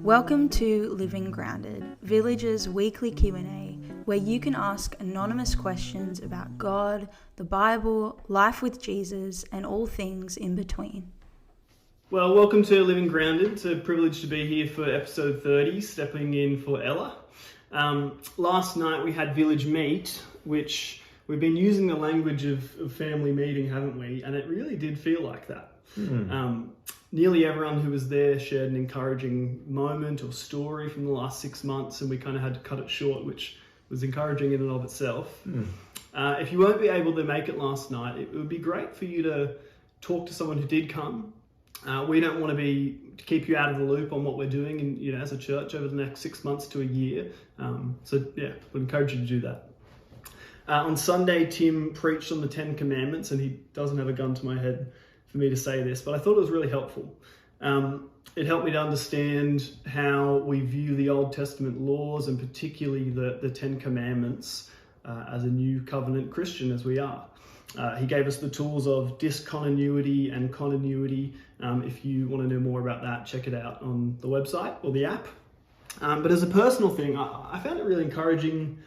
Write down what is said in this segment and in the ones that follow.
Welcome to Living Grounded, Village's weekly Q&A, where you can ask anonymous questions about God, the Bible, life with Jesus, and all things in between. Well, welcome to Living Grounded. It's a privilege to be here for episode 30, stepping in for Ella. Last night we had Village Meet, which we've been using the language of family meeting, haven't we? And it really did feel like that. Nearly everyone who was there shared an encouraging moment or story from the last 6 months, and we kind of had to cut it short, which was encouraging in and of itself. If you won't be able to make it last night, it would be great for you to talk to someone who did come. We don't want to keep you out of the loop on what we're doing as a church over the next 6 months to a year. We'd encourage you to do that. On Sunday, Tim preached on the 10 Commandments, and he doesn't have a gun to my head for me to say this, but I thought it was really helpful. It helped me to understand how we view the Old Testament laws, and particularly the 10 Commandments, as a new covenant Christian as we are. He gave us the tools of discontinuity and continuity. If you want to know more about that, check it out on the website or the app. But as a personal thing, I found it really encouraging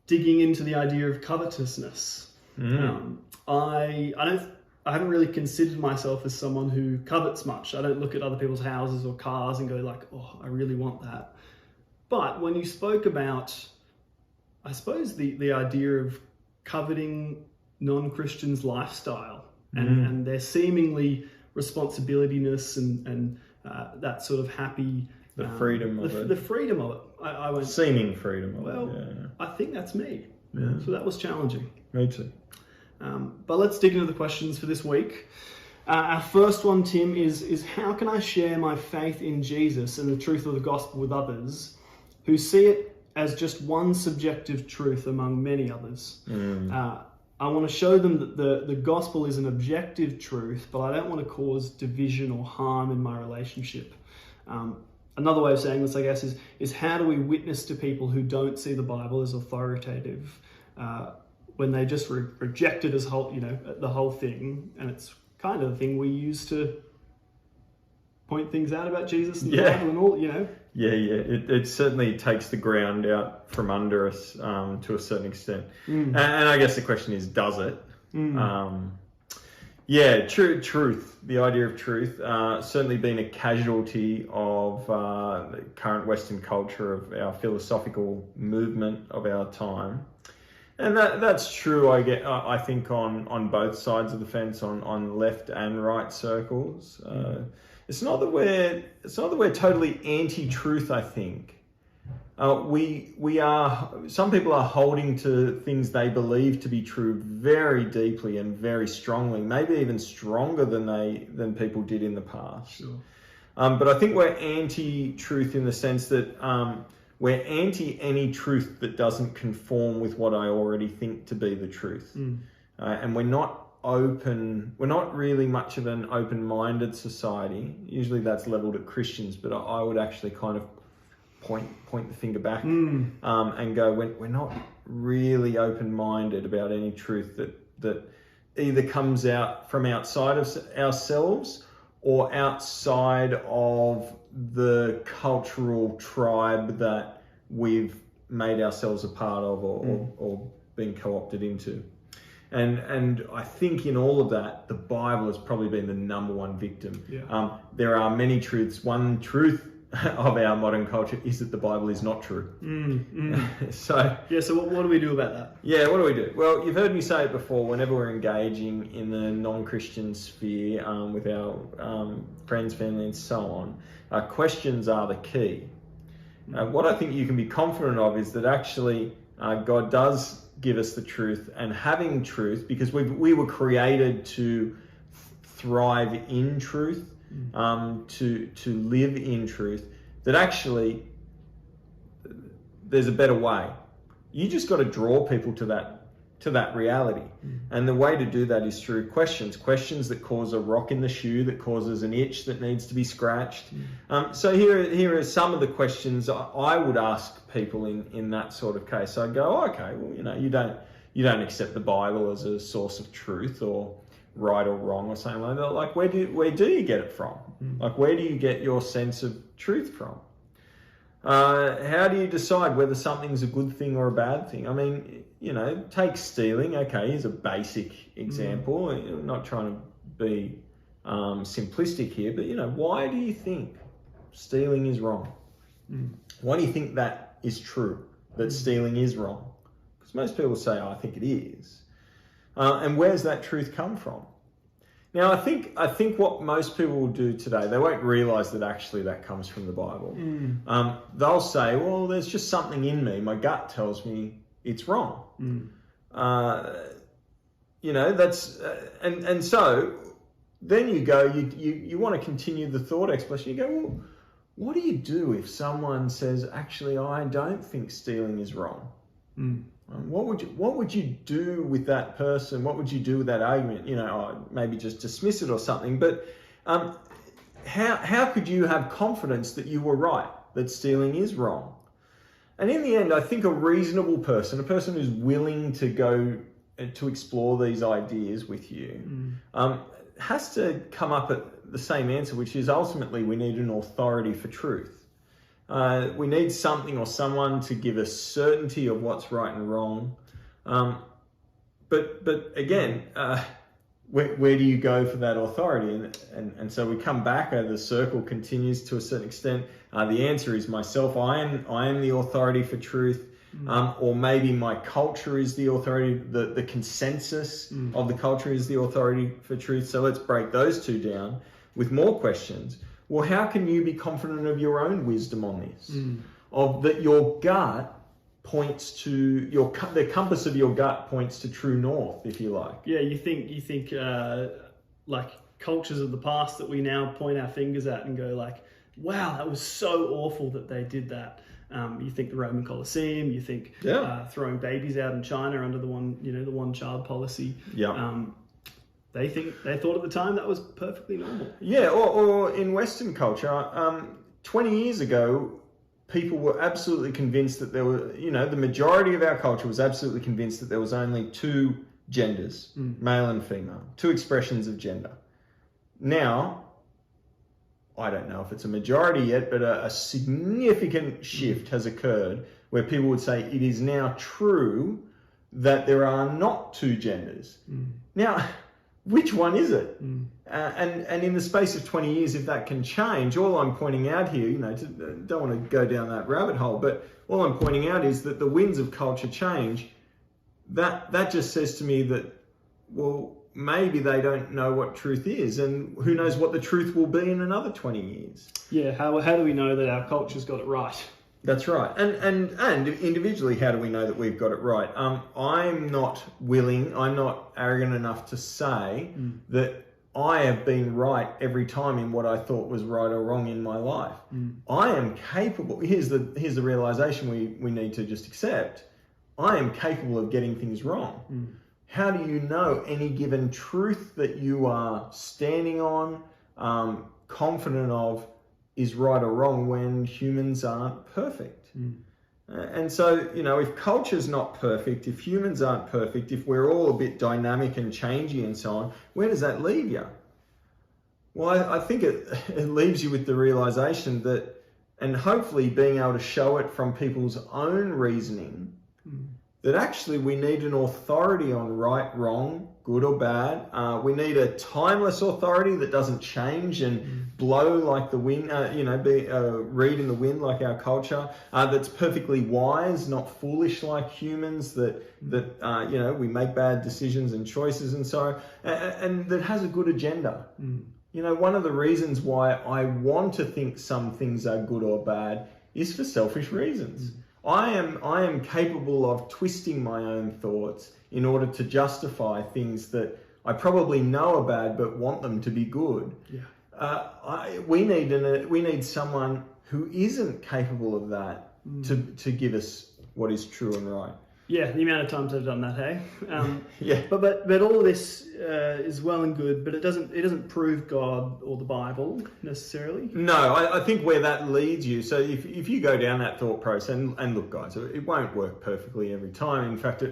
digging into the idea of covetousness. I haven't really considered myself as someone who covets much. I don't look at other people's houses or cars and go like, oh, I really want that. But when you spoke about, I suppose, the idea of coveting non-Christians' lifestyle and their seemingly responsibilityness and that sort of happy... The freedom of it. The freedom of it. I went... Seeming freedom of it, yeah. I think that's me. Yeah. So that was challenging. Me too. But let's dig into the questions for this week. Our first one, Tim, is how can I share my faith in Jesus and the truth of the gospel with others who see it as just one subjective truth among many others? I want to show them that the gospel is an objective truth, but I don't want to cause division or harm in my relationship. Another way of saying this, I guess, is how do we witness to people who don't see the Bible as authoritative, when they just reject it as the whole thing, and it's kind of the thing we use to point things out about Jesus and the Bible and all, Yeah. It certainly takes the ground out from under us to a certain extent. And I guess the question is, does it? Truth. The idea of truth certainly been a casualty of the current Western culture, of our philosophical movement of our time. And that's true, I think, on both sides of the fence, on left and right circles. It's not that we're totally anti-truth, I think. Some people are holding to things they believe to be true very deeply and very strongly, maybe even stronger than people did in the past. Sure. But I think we're anti-truth in the sense that we're anti any truth that doesn't conform with what I already think to be the truth. And we're not open. We're not really much of an open-minded society. Usually that's leveled at Christians, but I would actually kind of point the finger back and go, we're not really open-minded about any truth that either comes out from outside of ourselves or outside of the cultural tribe that we've made ourselves a part of or been co-opted into. And I think in all of that, the Bible has probably been the number one victim. Yeah. There are many truths. One truth of our modern culture is that the Bible is not true. So what do we do about that? Yeah, what do we do? Well, you've heard me say it before. Whenever we're engaging in the non-Christian sphere with our friends, family, and so on, questions are the key. What I think you can be confident of is that actually God does give us the truth, and having truth, because we were created to thrive in truth, to live in truth, that actually there's a better way. You just got to draw people to that reality. And the way to do that is through questions that cause a rock in the shoe, that causes an itch that needs to be scratched. So here are some of the questions I would ask people in that sort of case. I go, okay, well, you don't accept the Bible as a source of truth or right or wrong or something like that. Like, where do you get it from? Like, where do you get your sense of truth from? How do you decide whether something's a good thing or a bad thing? I mean, take stealing. Okay, here's a basic example. I'm not trying to be simplistic here, but why do you think stealing is wrong? Why do you think that is true, that stealing is wrong? Because most people say, I think it is. And where's that truth come from? Now, I think what most people will do today, they won't realise that actually that comes from the Bible. They'll say, well, there's just something in me. My gut tells me it's wrong. That's and so then you go, you want to continue the thought explanation. You go, well, what do you do if someone says, actually, I don't think stealing is wrong? What would you do with that person? What would you do with that argument? Maybe just dismiss it or something. But how could you have confidence that you were right, that stealing is wrong? And in the end, I think a reasonable person, a person who's willing to go to explore these ideas with you, has to come up at the same answer, which is ultimately we need an authority for truth. We need something or someone to give us certainty of what's right and wrong. But again, where do you go for that authority? And so we come back, the circle continues to a certain extent. The answer is myself. I am the authority for truth. Or maybe my culture is the authority, the consensus of the culture is the authority for truth. So let's break those two down with more questions. Well, how can you be confident of your own wisdom on this? Of that your gut points to the compass of your gut points to true north, if you like. Yeah, you think like cultures of the past that we now point our fingers at and go like, wow, that was so awful that they did that. You think the Roman Colosseum, you think throwing babies out in China under the one child policy. They thought at the time that was perfectly normal. Yeah, or in Western culture, 20 years ago, people were absolutely convinced that there were, the majority of our culture was absolutely convinced that there was only two genders, male and female, two expressions of gender. Now, I don't know if it's a majority yet, but a significant shift has occurred where people would say it is now true that there are not two genders. Now, which one is it? And in the space of 20 years, if that can change, all I'm pointing out here, don't want to go down that rabbit hole, but all I'm pointing out is that the winds of culture change. That just says to me that, well, maybe they don't know what truth is, and who knows what the truth will be in another 20 years. Yeah, how do we know that our culture's got it right? That's right. And individually, how do we know that we've got it right? I'm not arrogant enough to say that I have been right every time in what I thought was right or wrong in my life. I am capable. Here's the realization we need to just accept. I am capable of getting things wrong. How do you know any given truth that you are standing on, confident of, is right or wrong when humans aren't perfect? And so, if culture's not perfect, if humans aren't perfect, if we're all a bit dynamic and changey and so on, where does that leave you? Well, I think it leaves you with the realization that, and hopefully being able to show it from people's own reasoning, that actually we need an authority on right, wrong, good or bad. We need a timeless authority that doesn't change and blow like the wind, read in the wind like our culture, that's perfectly wise, not foolish like humans, that we make bad decisions and choices and so on, and that has a good agenda. One of the reasons why I want to think some things are good or bad is for selfish reasons. I am capable of twisting my own thoughts in order to justify things that I probably know are bad but want them to be good. We need someone who isn't capable of that to give us what is true and right. Yeah, the amount of times I've done that, hey? But all of this is well and good, but it doesn't prove God or the Bible necessarily. No, I think where that leads you, so if you go down that thought process, and look guys, it won't work perfectly every time. In fact,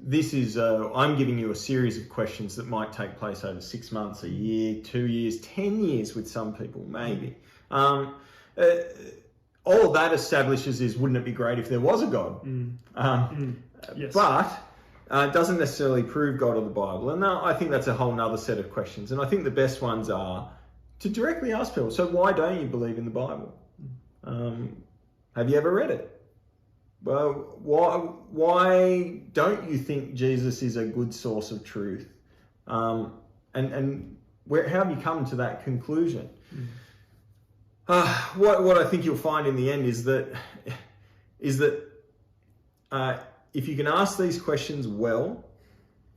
this is, I'm giving you a series of questions that might take place over 6 months, a year, 2 years, 10 years with some people, maybe. all that establishes is, wouldn't it be great if there was a God? Yes. But it doesn't necessarily prove God or the Bible. And I think that's a whole nother set of questions. And I think the best ones are to directly ask people, so why don't you believe in the Bible? Have you ever read it? Well, why don't you think Jesus is a good source of truth? And how have you come to that conclusion? What I think you'll find in the end is that if you can ask these questions well,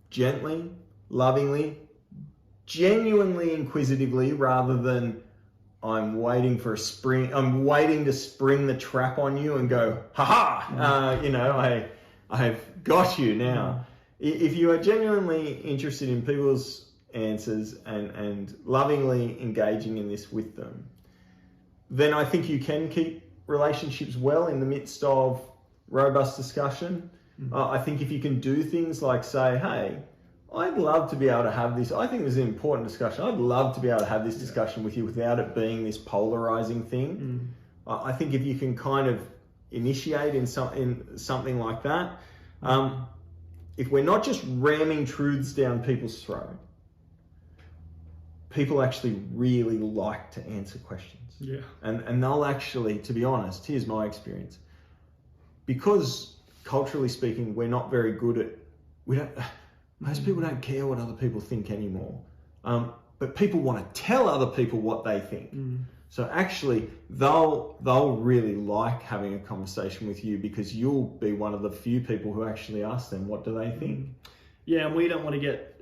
gently, lovingly, genuinely inquisitively, rather than I'm waiting to spring the trap on you and go, I have got you now. If you are genuinely interested in people's answers and lovingly engaging in this with them, then I think you can keep relationships well in the midst of robust discussion. I think if you can do things like say, hey, I'd love to be able to have this. I think this is an important discussion. I'd love to be able to have this discussion with you without it being this polarizing thing. I think if you can kind of initiate in something like that, if we're not just ramming truths down people's throat, people actually really like to answer questions. Yeah. And they'll actually, to be honest, here's my experience. Because culturally speaking, we're not very good at, most people don't care what other people think anymore. But people want to tell other people what they think. So actually, they'll really like having a conversation with you because you'll be one of the few people who actually ask them, what do they think? Yeah, and we don't want to get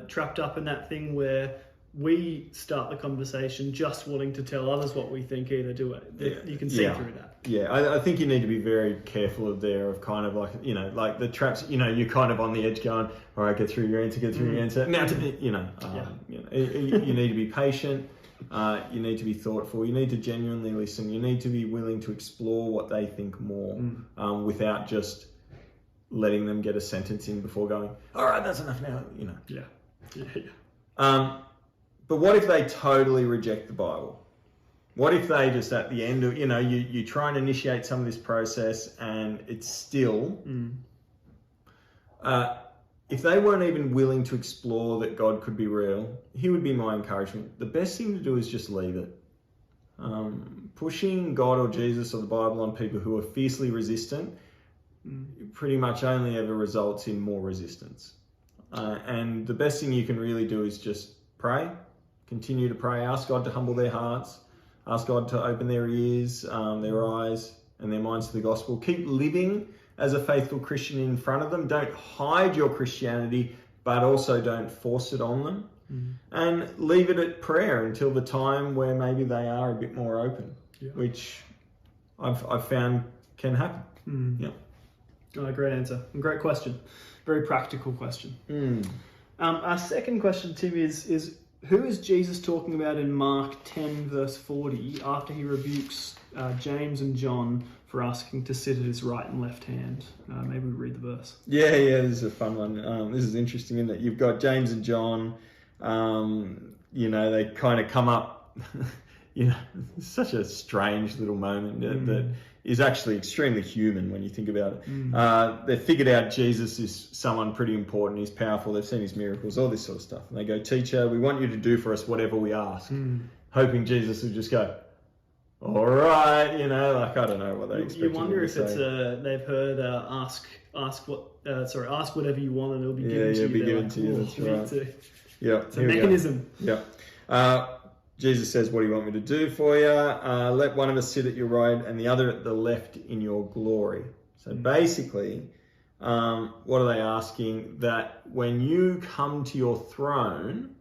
trapped up in that thing where we start the conversation just wanting to tell others what we think either, do it. You can see through that. Yeah, I think you need to be very careful of kind of like, like the traps, you're kind of on the edge going, all right, get through your answer. Now, you need to be patient. You need to be thoughtful. You need to genuinely listen. You need to be willing to explore what they think more without just letting them get a sentence in before going, all right, that's enough now, Yeah. But what if they totally reject the Bible? What if they just at the end of, you try and initiate some of this process and it's still, if they weren't even willing to explore that God could be real, here would be my encouragement. The best thing to do is just leave it. Pushing God or Jesus or the Bible on people who are fiercely resistant pretty much only ever results in more resistance. And the best thing you can really do is just pray. Continue to pray. Ask God to humble their hearts. Ask God to open their ears, their eyes, and their minds to the gospel. Keep living as a faithful Christian in front of them. Don't hide your Christianity, but also don't force it on them. And leave it at prayer until the time where maybe they are a bit more open, which I've found can happen. Yeah. Great answer. And great question. Very practical question. Our second question, Tim, is who is Jesus talking about in Mark 10 verse 40 after he rebukes James and John for asking to sit at his right and left hand? Maybe we read the verse. Yeah, this is a fun one. This is interesting, isn't it? You've got James and John, they kind of come up, it's such a strange little moment that is actually extremely human when you think about it. They've figured out Jesus is someone pretty important, he's powerful, they've seen his miracles, all this sort of stuff. And they go, teacher, we want you to do for us whatever we ask. Hoping Jesus would just go, all right, I don't know what they expect. You wonder if it's they've heard ask whatever you want and it'll be given to you. Yeah, be given to you, that's right. Yeah, it's a mechanism. Yeah. Jesus says, what do you want me to do for you? Let one of us sit at your right and the other at the left in your glory. So basically, what are they asking? That when you come to your throne,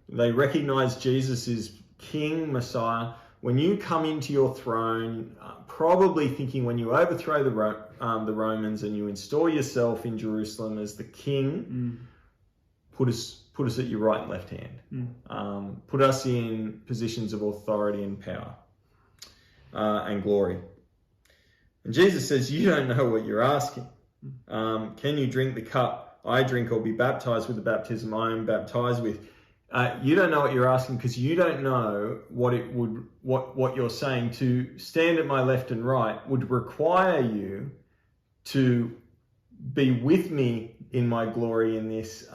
they recognize Jesus is King, Messiah. When you come into your throne, probably thinking when you overthrow the Romans and you install yourself in Jerusalem as the King, put us at your right and left hand. Put us in positions of authority and power and glory. And Jesus says, you don't know what you're asking. Can you drink the cup I drink or be baptized with the baptism I am baptized with? You don't know what you're asking because you don't know what you're saying. To stand at my left and right would require you to be with me in my glory in this,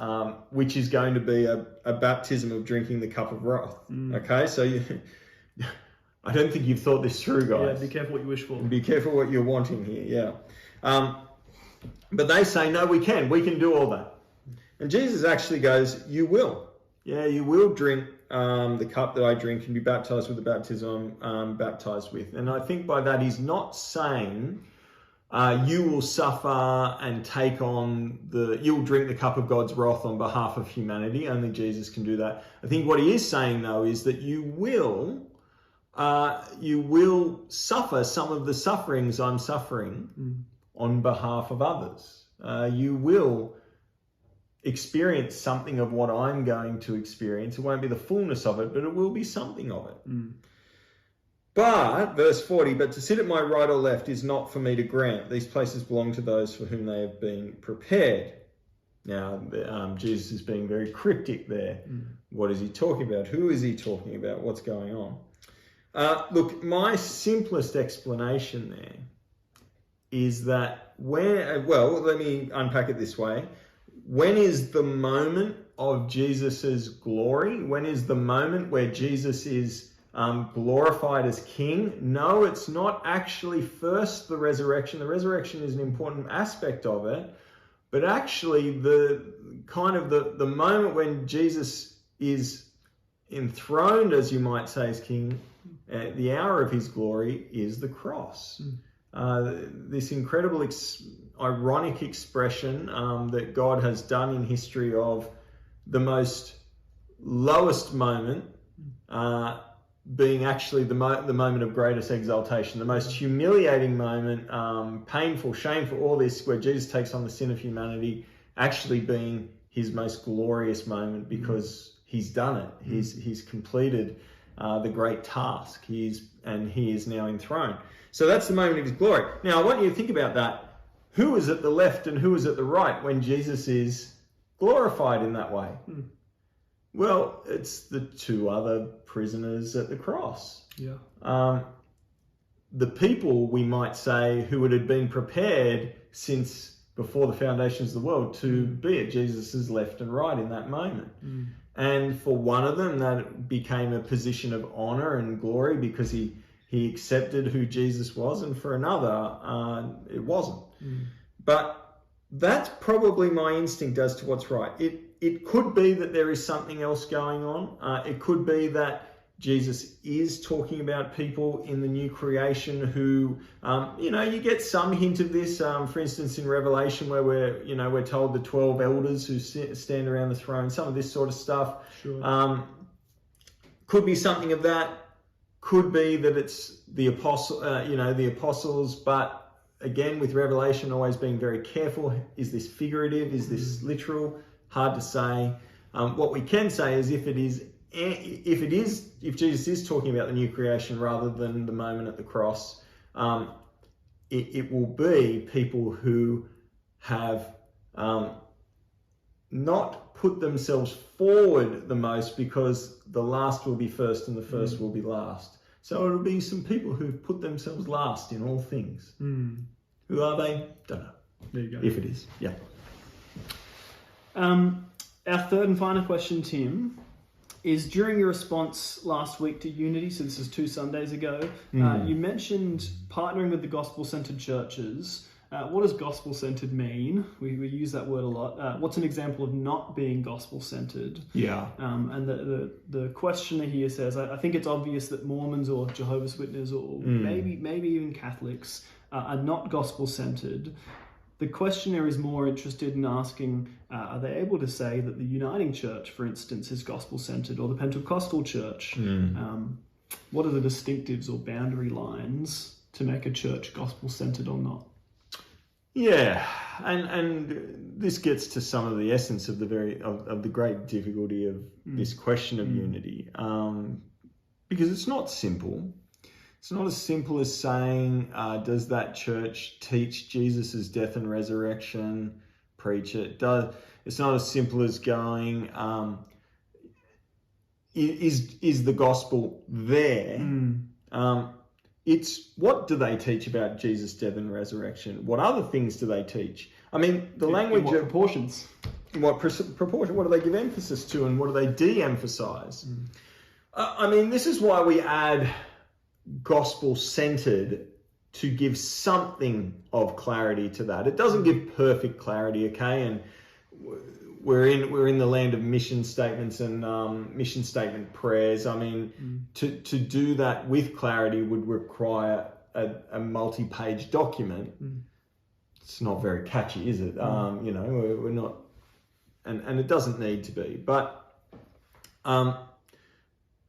which is going to be a baptism of drinking the cup of wrath. Okay, so I don't think you've thought this through, guys. Yeah, be careful what you wish for. Be careful what you're wanting here, yeah. But they say, no, we can do all that. And Jesus actually goes, you will. Yeah, you will drink the cup that I drink and be baptized with the baptism I'm baptized with. And I think by that he's not saying you will suffer and take on you'll drink the cup of God's wrath on behalf of humanity. Only Jesus can do that. I think what he is saying, though, is that you will suffer some of the sufferings I'm suffering on behalf of others. You will experience something of what I'm going to experience. It won't be the fullness of it, but it will be something of it. But, verse 40, but to sit at my right or left is not for me to grant. These places belong to those for whom they have been prepared. Now, Jesus is being very cryptic there. What is he talking about? Who is he talking about? What's going on? Look, my simplest explanation there is that let me unpack it this way. When is the moment of Jesus's glory? When is the moment where Jesus is glorified as king? No, it's not actually first the resurrection. The resurrection is an important aspect of it, but actually the moment when Jesus is enthroned, as you might say, as king, the hour of his glory is the cross. This incredible ironic expression that God has done in history of the most lowest moment being actually the moment of greatest exaltation, the most humiliating moment, painful, shameful, all this, where Jesus takes on the sin of humanity, actually being his most glorious moment because he's done it. He's completed the great task. He is now enthroned. So that's the moment of his glory. Now, I want you to think about that. Who is at the left and who is at the right when Jesus is glorified in that way? Well, it's the two other prisoners at the cross. Yeah. The people, we might say, who had been prepared since before the foundations of the world to be at Jesus' left and right in that moment. And for one of them, that became a position of honor and glory because he accepted who Jesus was, and for another, it wasn't. But that's probably my instinct as to what's right. It could be that there is something else going on. It could be that Jesus is talking about people in the new creation who, you get some hint of this. For instance, in Revelation, where we're told the 12 elders who stand around the throne, some of this sort of stuff. Sure. Could be something of that. Could be that it's the apostles, but again, with Revelation always being very careful. Is this figurative? Is this literal? Hard to say. What we can say is if Jesus is talking about the new creation rather than the moment at the cross, it will be people who have not put themselves forward the most, because the last will be first and the first will be last. So it'll be some people who've put themselves last in all things. Who are they? Don't know. There you go. If it is, yeah. Our third and final question, Tim, is during your response last week to Unity, so this is 2 Sundays ago, you mentioned partnering with the gospel-centered churches. What does gospel-centered mean? We use that word a lot. What's an example of not being gospel-centered? Yeah. And the questioner here says, I think it's obvious that Mormons or Jehovah's Witnesses or maybe even Catholics are not gospel-centered. The questioner is more interested in asking, are they able to say that the Uniting Church, for instance, is gospel-centered, or the Pentecostal Church? What are the distinctives or boundary lines to make a church gospel-centered or not? Yeah, and this gets to some of the essence of the great difficulty of this question of unity, because it's not simple. It's not as simple as saying, does that church teach Jesus' death and resurrection, preach it? It's not as simple as going, is the gospel there. It's what do they teach about Jesus' death and resurrection? What other things do they teach? I mean, the language in what proportions. What proportion? What do they give emphasis to, and what do they de-emphasize? I mean, this is why we add gospel-centered to give something of clarity to that. It doesn't give perfect clarity, okay? And we're in the land of mission statements and mission statement prayers. I mean, to do that with clarity would require a multi-page document. It's not very catchy, is it? You know, we're not, and it doesn't need to be. But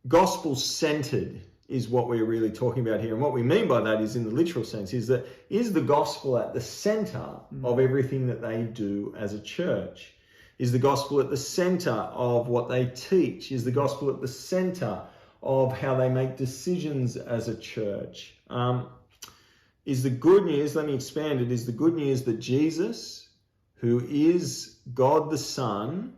gospel-centered is what we're really talking about here. And what we mean by that is, in the literal sense, is that is the gospel at the center of everything that they do as a church? Is the gospel at the center of what they teach? Is the gospel at the center of how they make decisions as a church? Is the good news, let me expand it, is the good news that Jesus, who is God the Son,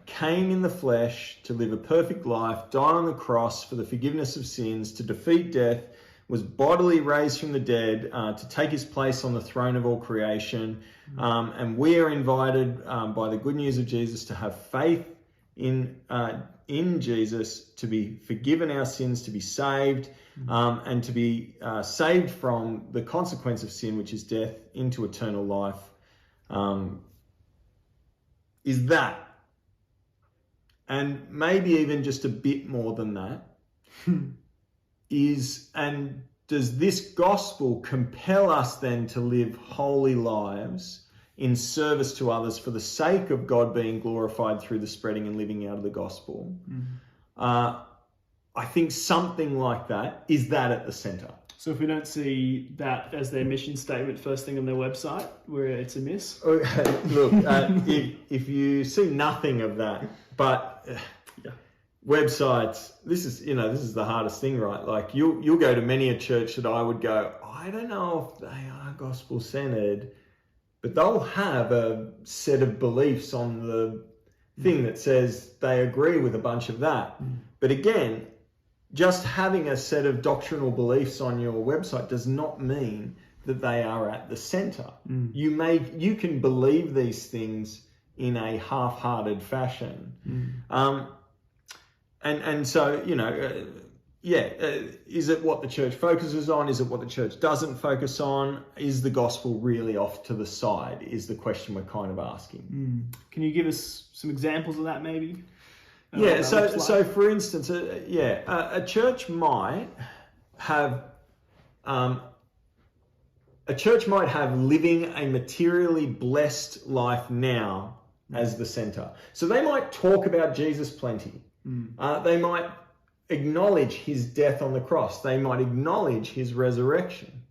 came in the flesh to live a perfect life, died on the cross for the forgiveness of sins, to defeat death, was bodily raised from the dead, to take his place on the throne of all creation. And we are invited by the good news of Jesus to have faith in Jesus, to be forgiven our sins, to be saved, and to be saved from the consequence of sin, which is death, into eternal life. Is that, and maybe even just a bit more than that, and does this gospel compel us then to live holy lives in service to others for the sake of God being glorified through the spreading and living out of the gospel? I think something like that is that at the center. So if we don't see that as their mission statement first thing on their website, where it's a miss? Look, if you see nothing of that, but websites, this is the hardest thing, right? Like you'll go to many a church that I would go, I don't know if they are gospel centered, but they'll have a set of beliefs on the thing that says they agree with a bunch of that. But again, just having a set of doctrinal beliefs on your website does not mean that they are at the center. You can believe these things in a half-hearted fashion. And so, is it what the church focuses on? Is it what the church doesn't focus on? Is the gospel really off to the side, is the question we're kind of asking. Can you give us some examples of that, maybe? So for instance, a church might have living a materially blessed life now as the center. So they might talk about Jesus plenty. They might acknowledge his death on the cross. They might acknowledge his resurrection.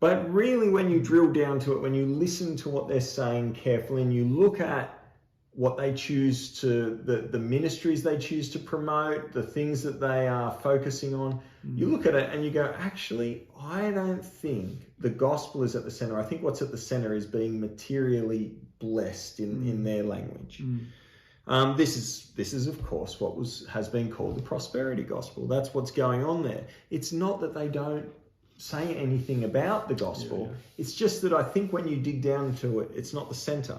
But really, when you drill down to it, when you listen to what they're saying carefully and you look at what they choose to, the ministries they choose to promote, the things that they are focusing on, you look at it and you go, actually, I don't think the gospel is at the center. I think what's at the center is being materially blessed in their language. This is of course what has been called the prosperity gospel. That's what's going on there. It's not that they don't say anything about the gospel. It's just that I think when you dig down to it, it's not the center.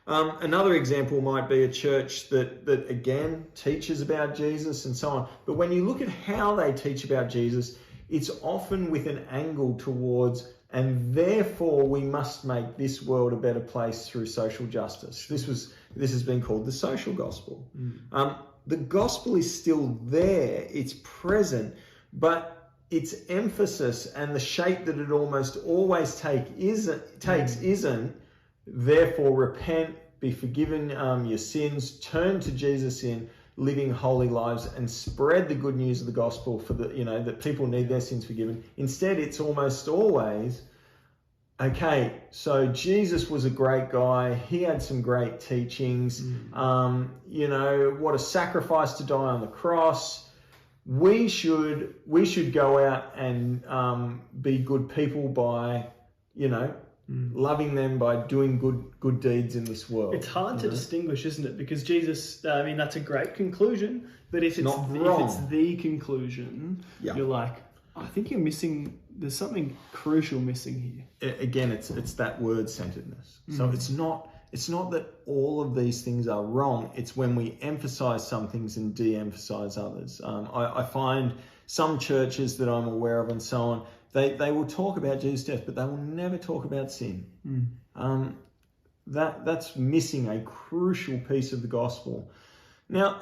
Another example might be a church that again teaches about Jesus and so on. But when you look at how they teach about Jesus, it's often with an angle towards, and therefore we must make this world a better place through social justice. This has been called the social gospel. The gospel is still there, it's present, but its emphasis and the shape that it almost always takes isn't therefore repent, be forgiven your sins, turn to Jesus in living holy lives and spread the good news of the gospel for that people need their sins forgiven. Instead, it's almost always, okay, so Jesus was a great guy. He had some great teachings. What a sacrifice to die on the cross. We should go out and be good people by, loving them by doing good deeds in this world. It's hard to distinguish, isn't it? Because Jesus, I mean, that's a great conclusion, but if it's the conclusion, you're like, I think you're missing, there's something crucial missing here. Again, it's that word-centeredness. So it's not that all of these things are wrong. It's when we emphasize some things and de-emphasize others. I find some churches that I'm aware of and so on, they will talk about Jesus' death, but they will never talk about sin. That's missing a crucial piece of the gospel. Now,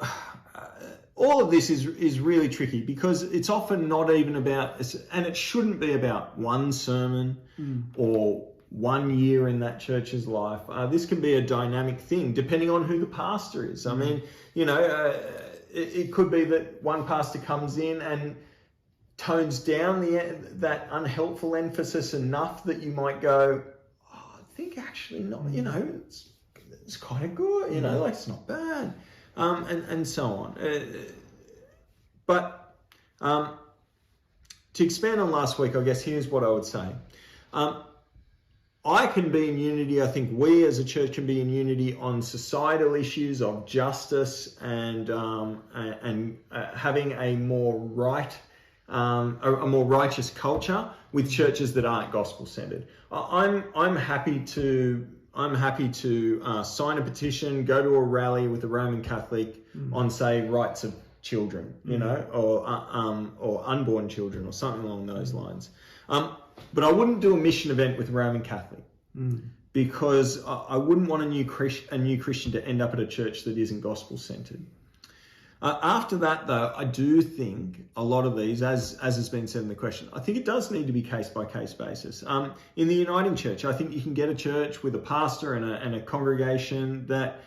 all of this is really tricky because it's often not even about, and it shouldn't be about one sermon or 1 year in that church's life. This can be a dynamic thing depending on who the pastor is. I mean, it could be that one pastor comes in and tones down that unhelpful emphasis enough that you might go, oh, I think actually not, it's kind of good, like it's not bad. And so on. But to expand on last week, I guess here's what I would say. I can be in unity. I think we as a church can be in unity on societal issues of justice and having a more righteous culture with churches that aren't gospel centered. I'm happy to sign a petition, go to a rally with a Roman Catholic on, say, rights of children, or unborn children or something along those lines. But I wouldn't do a mission event with a Roman Catholic because I wouldn't want a new Christian to end up at a church that isn't gospel centered. After that, though, I do think a lot of these, as has been said in the question, I think it does need to be case-by-case basis. In the Uniting Church, I think you can get a church with a pastor and a congregation that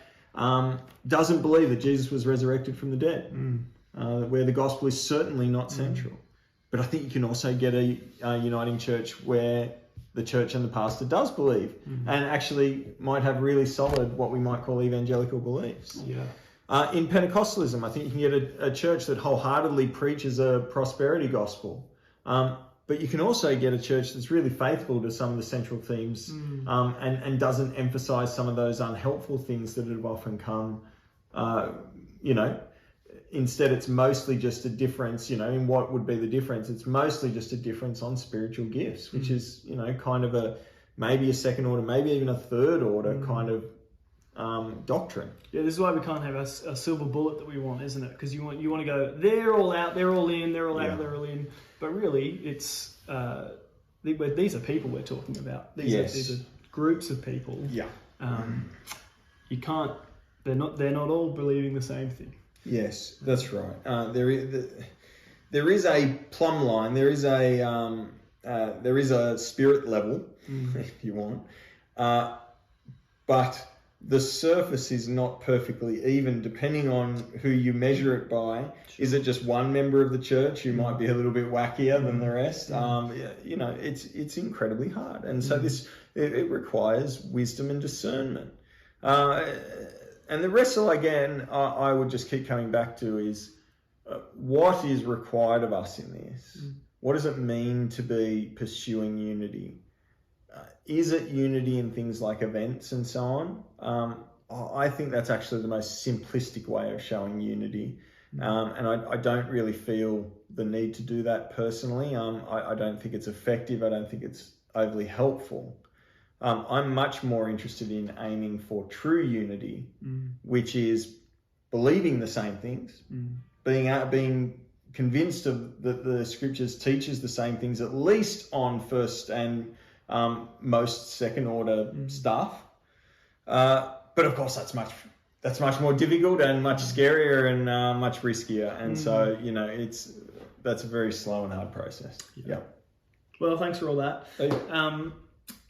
doesn't believe that Jesus was resurrected from the dead, where the gospel is certainly not central. But I think you can also get a Uniting Church where the church and the pastor does believe and actually might have really solid, what we might call evangelical beliefs. In Pentecostalism, I think you can get a church that wholeheartedly preaches a prosperity gospel. But you can also get a church that's really faithful to some of the central themes and doesn't emphasize some of those unhelpful things that have often come, Instead, it's mostly just a difference, in what would be the difference. It's mostly just a difference on spiritual gifts, which is, kind of maybe a second order, maybe even a third order kind of doctrine. Yeah, this is why we can't have a silver bullet that we want, isn't it? Because you want to go, they're all out, they're all in, they're all out, they're all in. But really, it's these are people we're talking about. These are groups of people. Yeah. You can't. They're not all believing the same thing. Yes, that's right. There is a plumb line. There is a spirit level, if you want, but the surface is not perfectly even, depending on who you measure it by. Sure. Is it just one member of the church who might be a little bit wackier than the rest? It's incredibly hard, and so it requires wisdom and discernment. And the wrestle, again, I would just keep coming back to is what is required of us in this? What does it mean to be pursuing unity? Is it unity in things like events and so on? I think that's actually the most simplistic way of showing unity. And I don't really feel the need to do that personally. I don't think it's effective. I don't think it's overly helpful. I'm much more interested in aiming for true unity, which is believing the same things, being convinced of that the scriptures teaches the same things, at least on first and most second order stuff. But of course, that's much more difficult and much scarier and much riskier. And so that's a very slow and hard process. Yeah. Well, thanks for all that.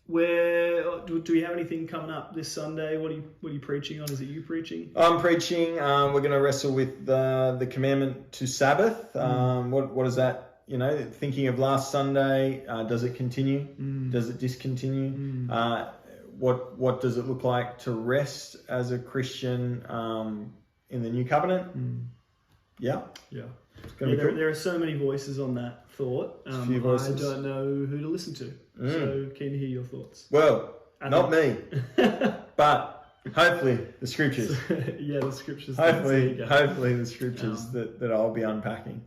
Where do we have anything coming up this Sunday? What are you preaching on? Is it you preaching? I'm preaching. We're going to wrestle with the commandment to Sabbath. What is that? Thinking of last Sunday, does it continue? Does it discontinue? What does it look like to rest as a Christian in the new covenant? Yeah. Cool. There are so many voices on that thought. I don't know who to listen to. So keen to hear your thoughts. Well, not me, but hopefully the scriptures. Yeah, the scriptures. Hopefully the scriptures that I'll be unpacking.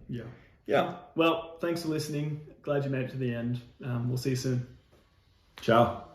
Yeah. Well, thanks for listening. Glad you made it to the end. We'll see you soon. Ciao.